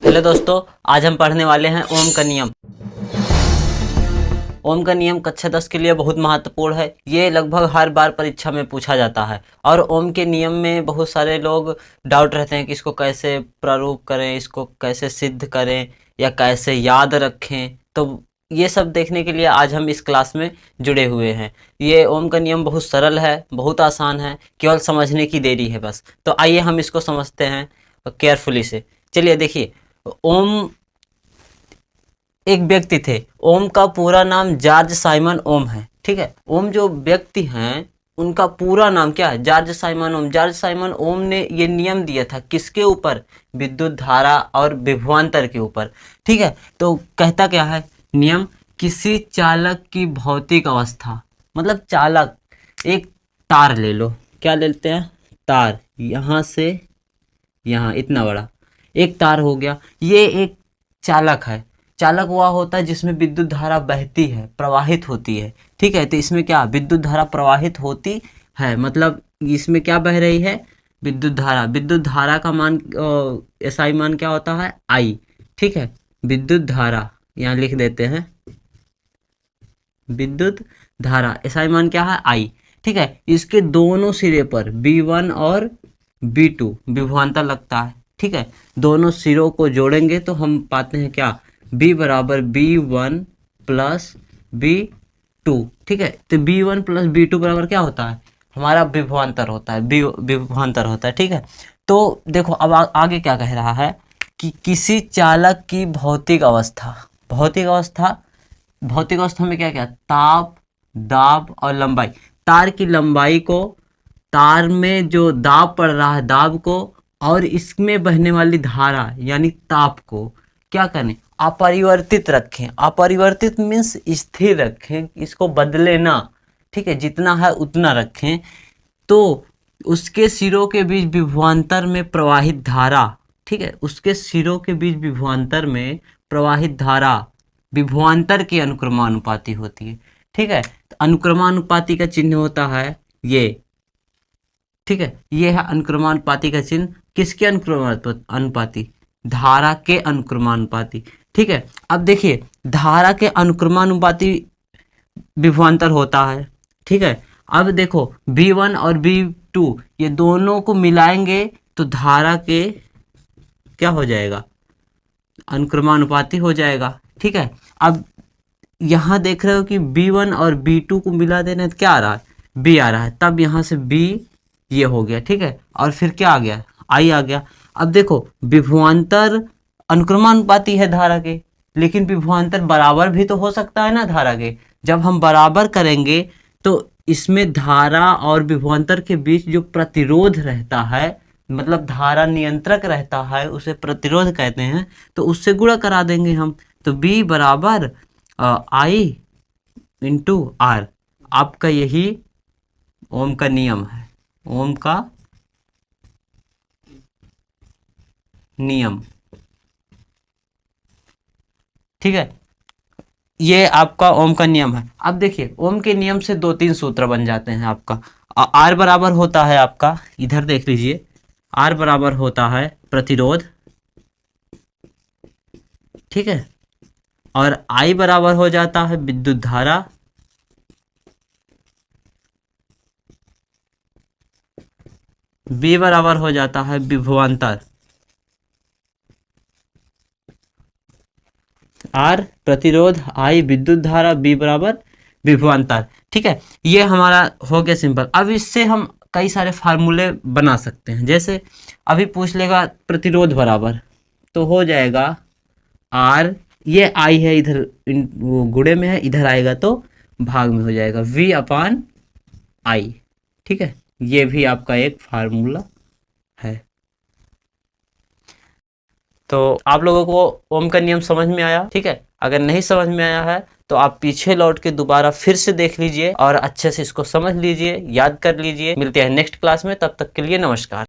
Hello दोस्तों, आज हम पढ़ने वाले हैं ओम का नियम। ओम का नियम कक्षा 10 के लिए बहुत महत्वपूर्ण है। ये लगभग हर बार परीक्षा में पूछा जाता है और ओम के नियम में बहुत सारे लोग डाउट रहते हैं कि इसको कैसे प्रारूप करें, इसको कैसे सिद्ध करें या कैसे याद रखें। तो ये सब देखने के लिए आज हम इस क्लास में जुड़े हुए हैं। ये ओम का नियम बहुत सरल है, बहुत आसान है, केवल समझने की देरी है बस। तो आइए हम इसको समझते हैं केयरफुली से। चलिए देखिए, ओम एक व्यक्ति थे। ओम का पूरा नाम जॉर्ज साइमन ओम है। ठीक है, ओम जो व्यक्ति हैं उनका पूरा नाम क्या है? जॉर्ज साइमन ओम। जॉर्ज साइमन ओम ने ये नियम दिया था किसके ऊपर? विद्युत धारा और विभवांतर के ऊपर। ठीक है, तो कहता क्या है नियम? किसी चालक की भौतिक अवस्था, मतलब चालक, एक तार ले लो। क्या लेते हैं? तार। यहाँ से यहाँ इतना बड़ा एक तार हो गया। ये एक चालक है। चालक वह होता है जिसमें विद्युत धारा बहती है, प्रवाहित होती है। ठीक है, तो इसमें क्या विद्युत धारा प्रवाहित होती है, मतलब इसमें क्या बह रही है? विद्युत धारा। विद्युत धारा का मान एसआई मान क्या होता है? आई। ठीक है, विद्युत धारा यहाँ लिख देते हैं, विद्युत धारा एसआई मान क्या है? आई। ठीक है, इसके दोनों सिरे पर B1 और B2 विभवांतर लगता है। ठीक है, दोनों सिरों को जोड़ेंगे तो हम पाते हैं क्या? B बराबर B1 प्लस B2। ठीक है, तो B1 प्लस B2 बराबर क्या होता है? हमारा विभवांतर होता है, विभवांतर होता है। ठीक है, तो देखो अब आगे क्या कह रहा है कि किसी चालक की भौतिक अवस्था। भौतिक अवस्था, भौतिक अवस्था में क्या क्या? ताप, दाब और लंबाई। तार की लंबाई को, तार में जो दाब पड़ रहा है दाब को, और इसमें बहने वाली धारा यानी ताप को क्या करें? अपरिवर्तित रखें। अपरिवर्तित मीन्स स्थिर रखें, इसको बदले ना। ठीक है, जितना है उतना रखें। तो उसके सिरों के बीच विभवांतर में प्रवाहित धारा, ठीक है, उसके सिरों के बीच विभवांतर में प्रवाहित धारा विभवांतर के अनुक्रमानुपाती होती है। ठीक है, तो अनुक्रमानुपाती का चिन्ह होता है ये। ठीक है, ये है अनुक्रमानुपाती का चिन्ह। किसके अनुक्रमानुपाती? धारा के अनुक्रमानुपाती। ठीक है, अब देखिए धारा के अनुक्रमानुपाती विभवांतर होता है। ठीक है, अब देखो B1 और B2 ये दोनों को मिलाएंगे तो धारा के क्या हो जाएगा? अनुक्रमानुपाती हो जाएगा। ठीक है, अब यहाँ देख रहे हो कि B1 और B2 को मिला देने तो क्या आ रहा है? B आ रहा है। तब यहाँ से B ये हो गया। ठीक है, और फिर क्या आ गया? I आ गया। अब देखो विभवांतर अनुक्रमानुपाती है धारा के, लेकिन विभवांतर बराबर भी तो हो सकता है ना धारा के। जब हम बराबर करेंगे तो इसमें धारा और विभवांतर के बीच जो प्रतिरोध रहता है, मतलब धारा नियंत्रक रहता है, उसे प्रतिरोध कहते हैं, तो उससे गुणा करा देंगे हम। तो B बराबर I इंटू R। आपका यही ओम का नियम है, ओम का नियम। ठीक है, ये आपका ओम का नियम है। अब देखिए ओम के नियम से 2-3 सूत्र बन जाते हैं आपका। R बराबर होता है आपका, इधर देख लीजिए, R बराबर होता है प्रतिरोध। ठीक है, और I बराबर हो जाता है विद्युत धारा। B बराबर हो जाता है विभवांतर। R प्रतिरोध, I विद्युत धारा, B बराबर विभवांतर। ठीक है, ये हमारा हो गया सिंपल। अब इससे हम कई सारे फार्मूले बना सकते हैं। जैसे अभी पूछ लेगा प्रतिरोध बराबर, तो हो जाएगा R, ये I है इधर वो गुणे में है, इधर आएगा तो भाग में हो जाएगा V अपान I। ठीक है, ये भी आपका एक फार्मूला है। तो आप लोगों को ओम का नियम समझ में आया? ठीक है, अगर नहीं समझ में आया है तो आप पीछे लौट के दोबारा फिर से देख लीजिए और अच्छे से इसको समझ लीजिए, याद कर लीजिए। मिलते हैं नेक्स्ट क्लास में, तब तक के लिए नमस्कार।